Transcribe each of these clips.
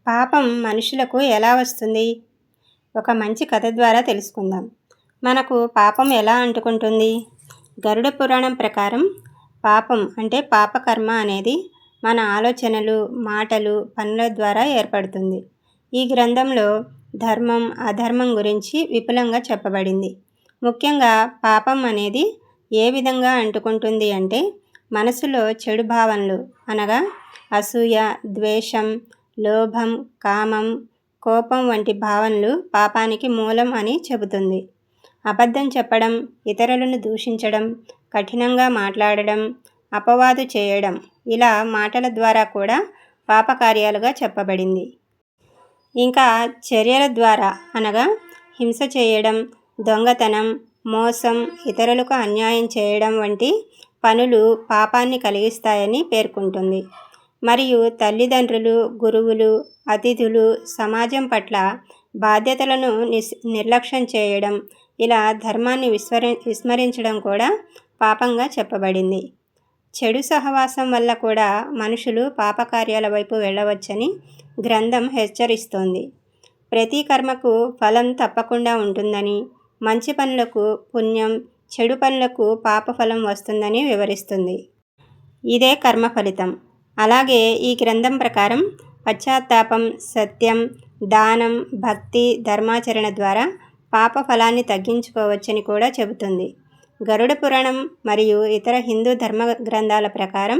పాపం మనుషులకు ఎలా వస్తుంది? ఒక మంచి కథ ద్వారా తెలుసుకుందాం. మనకు పాపం ఎలా అంటుకుంటుంది? గరుడ పురాణం ప్రకారం పాపం అంటే పాపకర్మ అనేది మన ఆలోచనలు, మాటలు, పనుల ద్వారా ఏర్పడుతుంది. ఈ గ్రంథంలో ధర్మం, అధర్మం గురించి విపులంగా చెప్పబడింది. ముఖ్యంగా పాపం అనేది ఏ విధంగా అంటుకుంటుంది అంటే మనసులో చెడు భావనలు అనగా అసూయ, ద్వేషం, లోభం, కామం, కోపం వంటి భావనలు పాపానికి మూలం అని చెబుతుంది. అబద్ధం చెప్పడం, ఇతరులను దూషించడం, కఠినంగా మాట్లాడడం, అపవాదు చేయడం ఇలా మాటల ద్వారా కూడా పాపకార్యాలుగా చెప్పబడింది. ఇంకా చర్యల ద్వారా అనగా హింస చేయడం, దొంగతనం, మోసం, ఇతరులకు అన్యాయం చేయడం వంటి పనులు పాపాన్ని కలిగిస్తాయని పేర్కొంటుంది. మరియు తల్లిదండ్రులు, గురువులు, అతిథులు, సమాజం పట్ల బాధ్యతలను నిర్లక్ష్యం చేయడం ఇలా ధర్మాన్ని విస్మరించడం కూడా పాపంగా చెప్పబడింది. చెడు సహవాసం వల్ల కూడా మనుషులు పాపకార్యాల వైపు వెళ్ళవచ్చని గ్రంథం హెచ్చరిస్తోంది. ప్రతి కర్మకు ఫలం తప్పకుండా ఉంటుందని, మంచి పనులకు పుణ్యం, చెడు పనులకు పాప ఫలం వస్తుందని వివరిస్తుంది. ఇదే కర్మ ఫలితం. అలాగే ఈ గ్రంథం ప్రకారం పశ్చాత్తాపం, సత్యం, దానం, భక్తి, ధర్మాచరణ ద్వారా పాప ఫలాన్ని తగ్గించుకోవచ్చని కూడా చెబుతుంది. గరుడ పురాణం మరియు ఇతర హిందూ ధర్మ గ్రంథాల ప్రకారం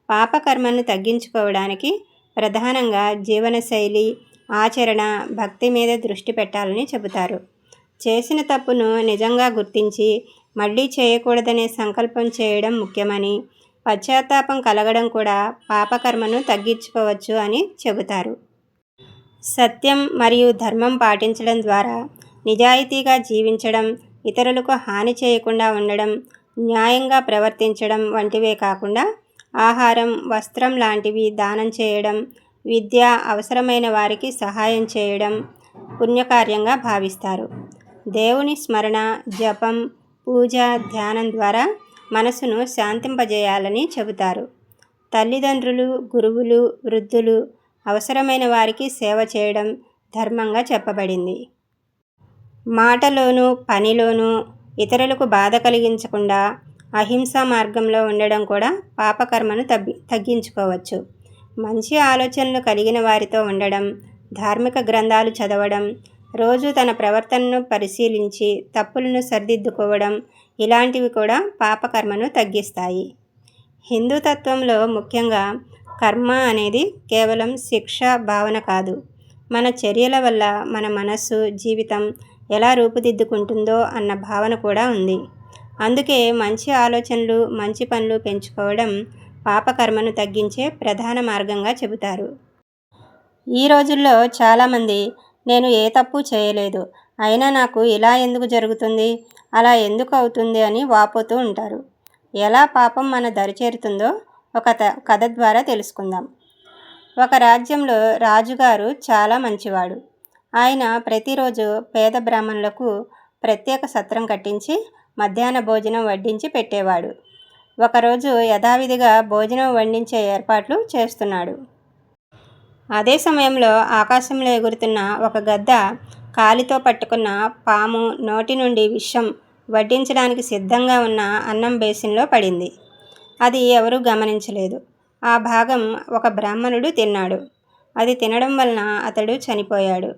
పాపకర్మను తగ్గించుకోవడానికి ప్రధానంగా జీవనశైలి, ఆచరణ, భక్తి మీద దృష్టి పెట్టాలని చెబుతారు. చేసిన తప్పును నిజంగా గుర్తించి మళ్ళీ చేయకూడదనే సంకల్పం చేయడం ముఖ్యమని, పశ్చాత్తాపం కలగడం కూడా పాపకర్మను తగ్గించుకోవచ్చు అని చెబుతారు. సత్యం మరియు ధర్మం పాటించడం ద్వారా నిజాయితీగా జీవించడం, ఇతరులకు హాని చేయకుండా ఉండడం, న్యాయంగా ప్రవర్తించడం వంటివే కాకుండా ఆహారం, వస్త్రం లాంటివి దానం చేయడం, విద్య, అవసరమైన వారికి సహాయం చేయడం పుణ్యకార్యంగా భావిస్తారు. దేవుని స్మరణ, జపం, పూజ, ధ్యానం ద్వారా మనసును శాంతింపజేయాలని చెబుతారు. తల్లిదండ్రులు, గురువులు, వృద్ధులు, అవసరమైన వారికి సేవ చేయడం ధర్మంగా చెప్పబడింది. మాటలోనూ పనిలోనూ ఇతరులకు బాధ కలిగించకుండా అహింసా మార్గంలో ఉండడం కూడా పాపకర్మను తగ్గించుకోవచ్చు. మంచి ఆలోచనలు కలిగిన వారితో ఉండడం, ధార్మిక గ్రంథాలు చదవడం, రోజు తన ప్రవర్తనను పరిశీలించి తప్పులను సరిదిద్దుకోవడం ఇలాంటివి కూడా పాపకర్మను తగ్గిస్తాయి. హిందూ తత్వంలో ముఖ్యంగా కర్మ అనేది కేవలం శిక్ష భావన కాదు, మన చర్యల వల్ల మన మనస్సు, జీవితం ఎలా రూపుదిద్దుకుంటుందో అన్న భావన కూడా ఉంది. అందుకే మంచి ఆలోచనలు, మంచి పనులు పెంచుకోవడం పాపకర్మను తగ్గించే ప్రధాన మార్గంగా చెబుతారు. ఈ రోజుల్లో చాలామంది నేను ఏ తప్పు చేయలేదు, అయినా నాకు ఇలా ఎందుకు జరుగుతుంది, అలా ఎందుకు అవుతుంది అని వాపోతూ ఉంటారు. ఎలా పాపం మన దరిచేరుతుందో ఒక కథ ద్వారా తెలుసుకుందాం. ఒక రాజ్యంలో రాజుగారు చాలా మంచివాడు. ఆయన ప్రతిరోజు పేద బ్రాహ్మణులకు ప్రత్యేక సత్రం కట్టించి మధ్యాహ్న భోజనం వడ్డించి పెట్టేవాడు. ఒకరోజు యథావిధిగా భోజనం వడ్డించే ఏర్పాట్లు చేస్తున్నాడు. అదే సమయంలో ఆకాశంలో ఎగురుతున్న ఒక గద్ద కాలితో పట్టుకున్న పాము నోటి నుండి విషం వడ్డించడానికి సిద్ధంగా ఉన్న అన్నం బేసిన్లో పడింది. అది ఎవరూ గమనించలేదు. ఆ భాగం ఒక బ్రాహ్మణుడు తిన్నాడు. అది తినడం వలన అతడు చనిపోయాడు.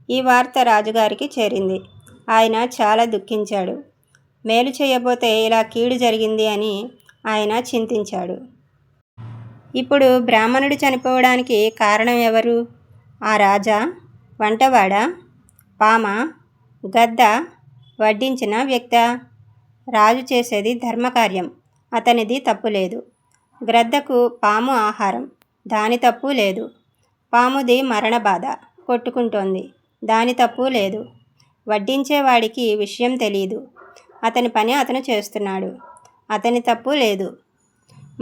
ఈ వార్త రాజుగారికి చేరింది. ఆయన చాలా దుఃఖించాడు. మేలు చేయబోతే ఇలా కీడు జరిగింది అని ఆయన చింతించాడు. ఇప్పుడు బ్రాహ్మణుడు చనిపోవడానికి కారణం ఎవరు? ఆ రాజా, వంటవాడా, పామా, గద్ద, వడ్డించిన వ్యక్తా? రాజు చేసేది ధర్మకార్యం, అతనిది తప్పు లేదు. గ్రద్దకు పాము ఆహారం, దాని తప్పు లేదు. పాముది మరణ బాధ, కొట్టుకుంటోంది, దాని తప్పు లేదు. వడ్డించేవాడికి విషయం తెలియదు, అతని పని అతను చేస్తున్నాడు, అతని తప్పు లేదు.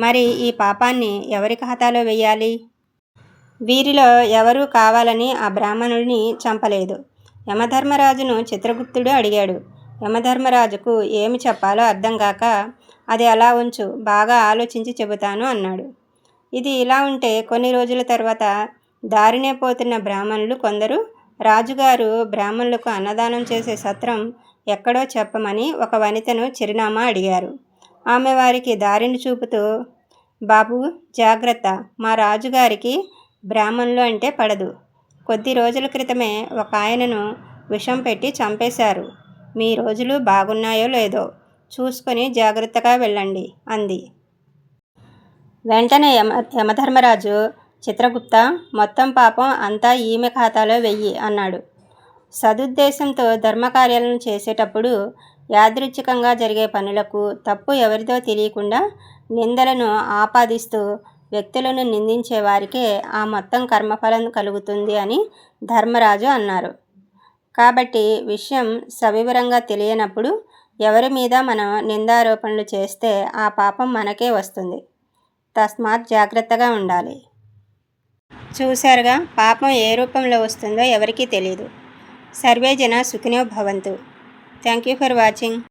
మరి ఈ పాపాన్ని ఎవరి ఖాతాలో వెయ్యాలి? వీరిలో ఎవరూ కావాలని ఆ బ్రాహ్మణుడిని చంపలేదు. యమధర్మరాజును చిత్రగుప్తుడు అడిగాడు. యమధర్మరాజుకు ఏమి చెప్పాలో అర్థం కాక, అది అలా ఉంచు, బాగా ఆలోచించి చెబుతాను అన్నాడు. ఇది ఇలా ఉంటే కొన్ని రోజుల తర్వాత దారినే పోతున్న బ్రాహ్మణులు కొందరు రాజుగారు బ్రాహ్మణులకు అన్నదానం చేసే సత్రం ఎక్కడో చెప్పమని ఒక వనితను చిరునామా అడిగారు. ఆమె వారికి దారిని చూపుతూ, బాబు జాగ్రత్త, మా రాజుగారికి బ్రాహ్మణులు అంటే పడదు. కొద్ది రోజుల క్రితమే ఒక ఆయనను విషం పెట్టి చంపేశారు. మీ రోజులు బాగున్నాయో లేదో చూసుకొని జాగ్రత్తగా వెళ్ళండి అంది. వెంటనే యమధర్మరాజు, చిత్రగుప్త, మొత్తం పాపం అంతా ఈమె ఖాతాలో వెయ్యి అన్నాడు. సదుద్దేశంతో ధర్మకార్యాలను చేసేటప్పుడు యాదృచ్ఛికంగా జరిగే పనులకు తప్పు ఎవరిదో తెలియకుండా నిందలను ఆపాదిస్తూ వ్యక్తులను నిందించే వారికే ఆ మొత్తం కర్మఫలం కలుగుతుంది అని ధర్మరాజు అన్నారు. కాబట్టి విషయం సవివరంగా తెలియనప్పుడు ఎవరి మీద మనం నిందారోపణలు చేస్తే ఆ పాపం మనకే వస్తుంది. తస్మాత్ జాగ్రత్తగా ఉండాలి. చూశారుగా, పాపం ఏ రూపంలో వస్తుందో ఎవరికీ తెలియదు. సర్వే జన సుఖినో భవంతు. Thank you for watching.